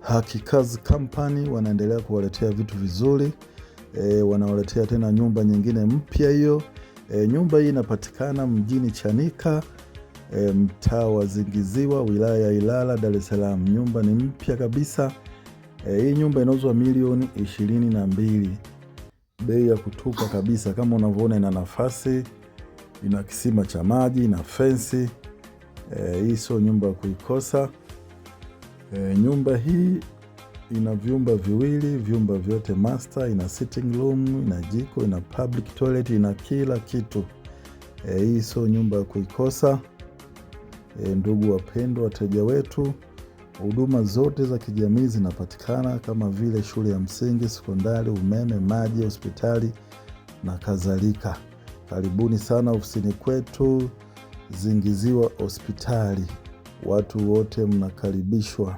Hakikazi Company wanaendelea kuwaletea vitu vizuri. Wanawaletea tena nyumba nyingine mpya hiyo. Nyumba hii inapatikana mjini Chanika, mtaa wa Zingiziwa, wilaya ya Ilala, Dar es Salaam. Nyumba ni mpya kabisa. Hii nyumba inauzwa milioni 22. Bei ya kutupa kabisa. Kama unavyoona, ina nafasi, ina kisima cha maji, ina fensi. Hii sio nyumba ya kuikosa. Nyumba hii ina vyumba viwili, vyumba vyote master, ina sitting room, ina jiko, ina public toilet, ina kila kitu. Hii sio nyumba ya kuikosa. Ndugu wapendwa, wateja wetu, huduma zote za kijamii zinapatikana kama vile shule ya msingi, sekondari, umeme, maji, hospitali na kadhalika. Karibuni sana ofisini kwetu Zingiziwa hospitali. Watu wote mnakaribishwa.